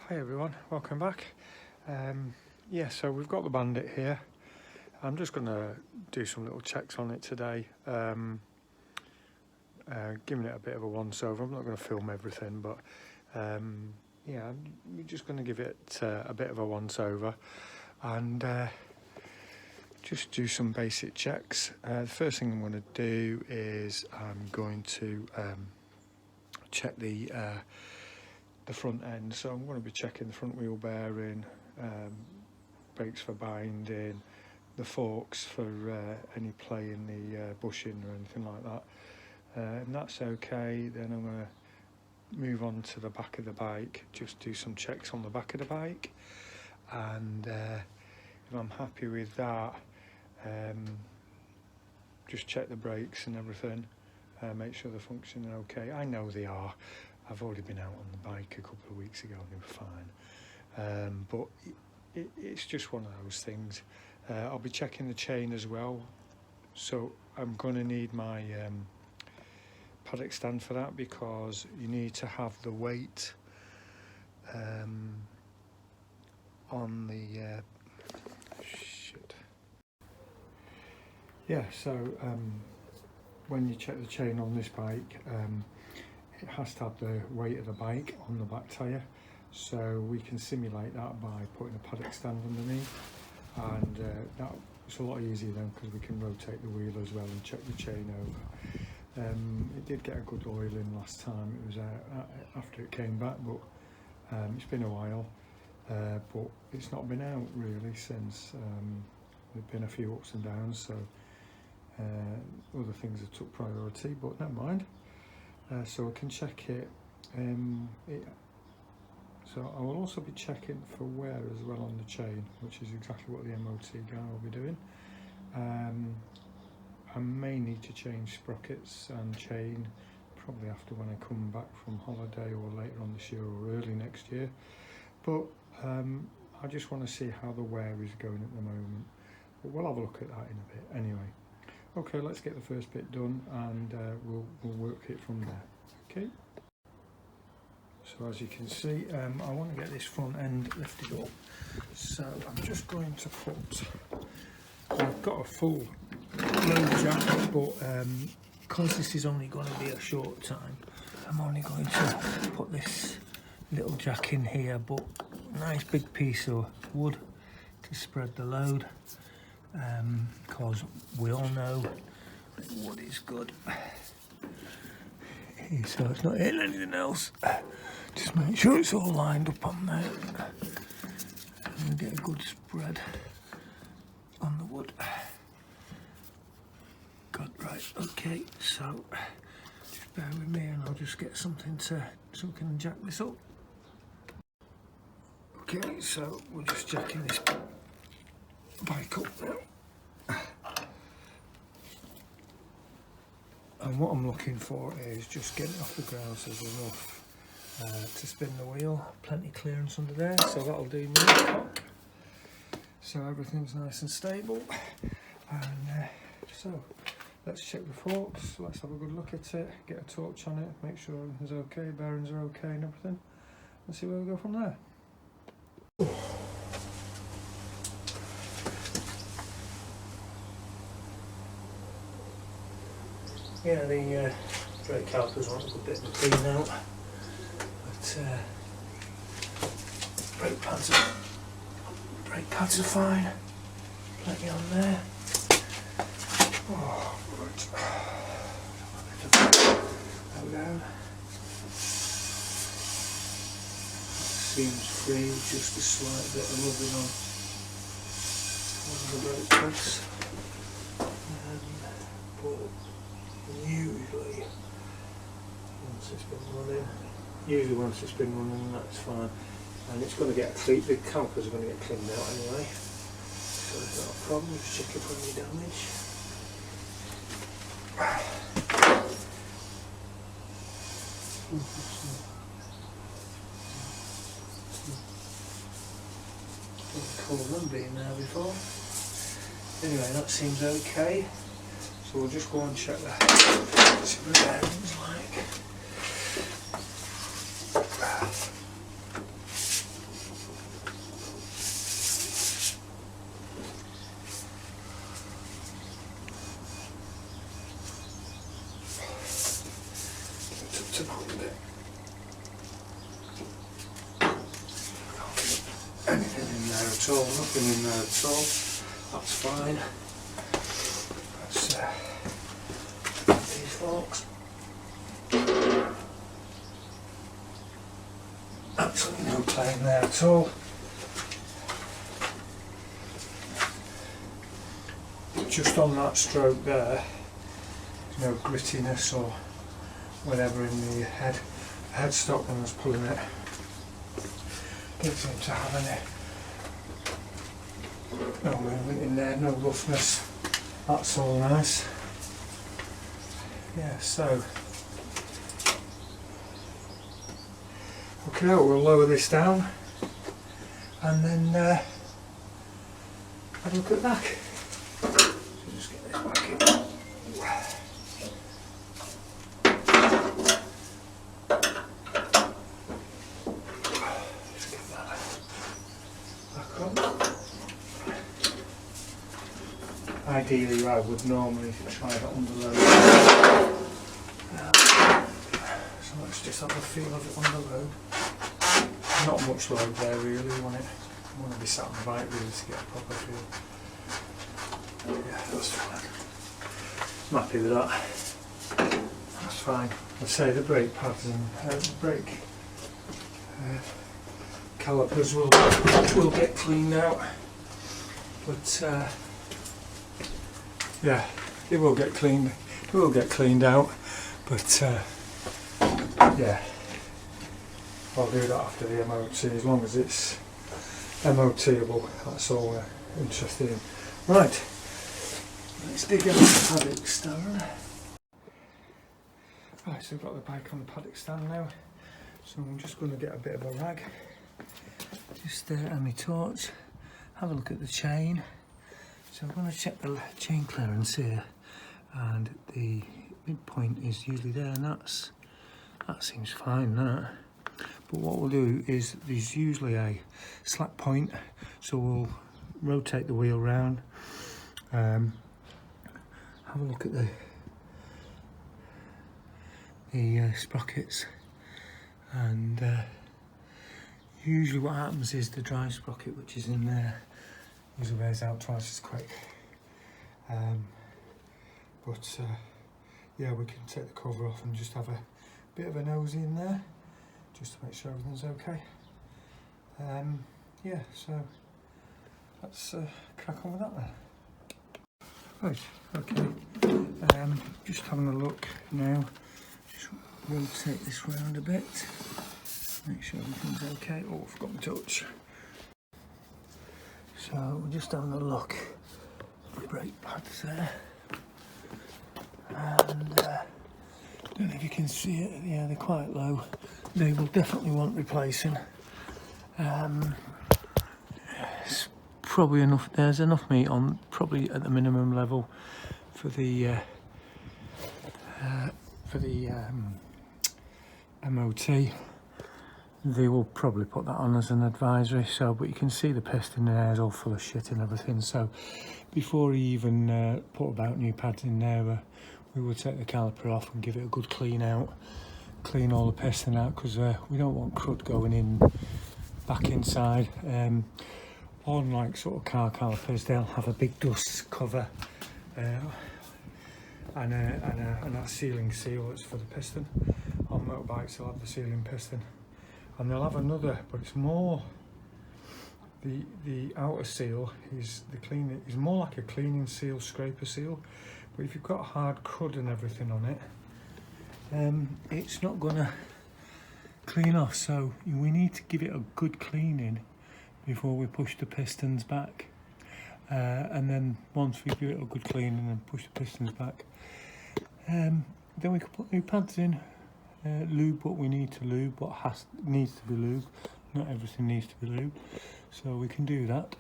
Hi everyone, welcome back. Yeah, so we've got the Bandit here. I'm just going to do some little checks on it today, giving it a bit of a once over. I'm not going to film everything, but yeah, we're just going to give it a bit of a once over and just do some basic checks. The first thing I'm going to do is I'm going to check the front end. So I'm going to be checking the front wheel bearing, brakes for binding, the forks for any play in the bushing or anything like that. And that's okay, then I'm going to move on to the back of the bike, just do some checks on the back of the bike, and if I'm happy with that, just check the brakes and everything, make sure they're functioning okay. I know they are. I've already been out on the bike a couple of weeks ago and they were fine, but it's just one of those things. I'll be checking the chain as well, so I'm going to need my paddock stand for that, because you need to have the weight on the so when you check the chain on this bike, it has to have the weight of the bike on the back tyre, so we can simulate that by putting a paddock stand underneath, and that's a lot easier then, because we can rotate the wheel as well and check the chain over. It did get a good oil in last time. It was after it came back, but it's been a while, but it's not been out really since. There've been a few ups and downs, so other things have took priority, but never mind. So we can check it. So I will also be checking for wear as well on the chain, which is exactly what the MOT guy will be doing. I may need to change sprockets and chain probably after when I come back from holiday, or later on this year or early next year, but I just want to see how the wear is going at the moment, but we'll have a look at that in a bit anyway. Okay, let's get the first bit done, and we'll work it from there. Okay. So as you can see, I want to get this front end lifted up. So I'm just going to put. I've got a full load jack, but because this is only going to be a short time, I'm only going to put this little jack in here, but nice big piece of wood to spread the load. Because we all know wood is good, so it's not hitting anything else. Just make sure it's all lined up on there and get a good spread on the wood. Good, right, okay, so just bear with me and I'll just get something so we can jack this up. Okay, so we're just jacking this bike up now. And what I'm looking for is just getting off the ground so there's enough to spin the wheel, plenty clearance under there, so that'll do me. So everything's nice and stable, and so let's check the forks, let's have a good look at it, get a torch on it, make sure everything's okay, bearings are okay and everything, and see where we go from there. Yeah, the brake calipers want a good bit of a clean out, but brake pads are fine, plenty on there. Oh, right. There we go. Seems free, just a slight bit of rubbing on one of the brake pads. But usually once it's been running, that's fine, and it's going to get clean. The calipers are going to get cleaned out anyway, so it's not a problem. Just check up on any damage. Didn't call them being there before. Anyway, that seems okay. So we'll just go and check that. See what the bearing's like. at all, nothing in there at all. That's fine. That's these forks. Absolutely no play in there at all. Just on that stroke there, no grittiness or whatever in the headstock when I was pulling it. Didn't seem to have any, no movement in there, no roughness. That's all nice. Yeah, so okay, we'll lower this down and then have a look at that. Just get this back in. Just get that back on. Ideally, I would normally try that under load. So let's just have a feel of it under load. Not much load there really. You want to be sat on the bike really to get a proper feel. Yeah, that's fine. I'm happy with that. That's fine. I'd say the brake pads and brake calipers will get cleaned out, but yeah, it will get cleaned. It will get cleaned out, but yeah, I'll do that after the MOT as long as it's MOTable. That's all we're interested in. Right. Let's dig out the paddock stand. Right, so we've got the bike on the paddock stand now. So I'm just going to get a bit of a rag. Just and my torch. Have a look at the chain. So I'm going to check the chain clearance here. And the midpoint is usually there, and that seems fine, that. But what we'll do is there's usually a slack point. So we'll rotate the wheel round. Have a look at the sprockets, and usually what happens is the drive sprocket, which is in there, usually wears out twice as quick. But yeah, we can take the cover off and just have a bit of a nosy in there, just to make sure everything's okay. Yeah, so let's crack on with that then. Right, okay, just having a look now, just rotate this round a bit, make sure everything's okay. Oh, I forgot my touch. So we're just having a look at the brake pads there, and don't know if you can see it, yeah, they're quite low. They will definitely want replacing. It's probably enough, there's enough meat on, probably at the minimum level for the MOT. They will probably put that on as an advisory, so, but you can see the piston there is all full of shit and everything, so before he even put about new pads in there, we will take the caliper off and give it a good clean out, clean all the piston out, because we don't want crud going in back inside. On like sort of car calipers, they'll have a big dust cover and a sealing seal that's for the piston. On motorbikes they'll have the sealing piston, and they'll have another, but it's more, the outer seal is is more like a cleaning seal, scraper seal, but if you've got hard crud and everything on it, it's not gonna clean off, so we need to give it a good cleaning before we push the pistons back, and then once we give it a good cleaning and push the pistons back, then we can put new pads in, lube what we need to lube, what needs to be lubed. Not everything needs to be lubed, so we can do that,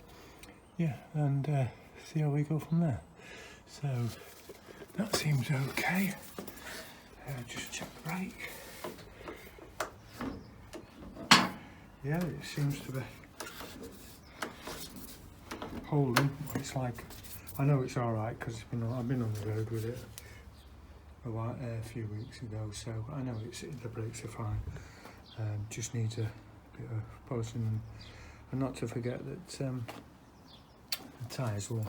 yeah, and see how we go from there. So that seems okay. Just check the brake. Yeah, it seems to be holding. It's like, I know it's all right because I've been on the road with it a few weeks ago, so I know the brakes are fine. Just needs a bit of polishing and And not to forget that the tyres will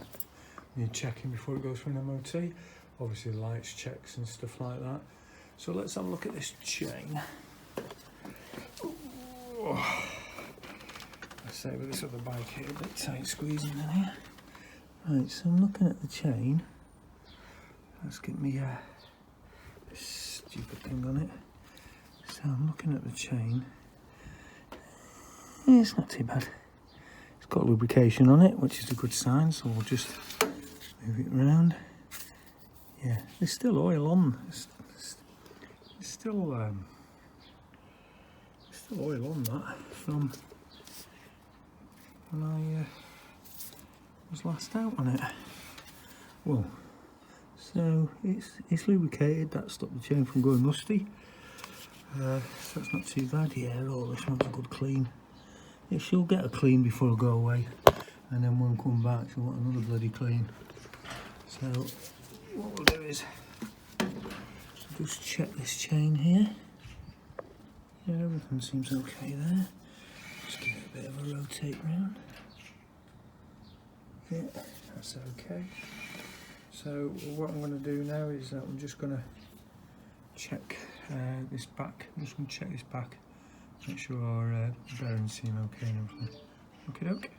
need checking before it goes for an MOT. Obviously lights checks and stuff like that. So let's have a look at this chain. Oh. I say with this other bike here, a bit tight squeezing in here. Right, so I'm looking at the chain. Let's get me this stupid thing on it. So I'm looking at the chain. Yeah, it's not too bad. It's got lubrication on it, which is a good sign, so we'll just move it around. Yeah, there's still oil on. There's still oil on that from when I was last out on it. Well, so it's lubricated. That stopped the chain from going rusty. So that's not too bad. Yeah, oh, this one's a good clean. It she'll get a clean before I go away, and then when I come back she'll want another bloody clean. So what we'll do is just check this chain here. Yeah, everything seems okay there. Just give it a bit of a rotate round. Yeah, that's okay. So what I'm going to do now is that I'm just going to check this back. I'm just going to check this back, make sure our bearings seem okay and everything. Okay, doke.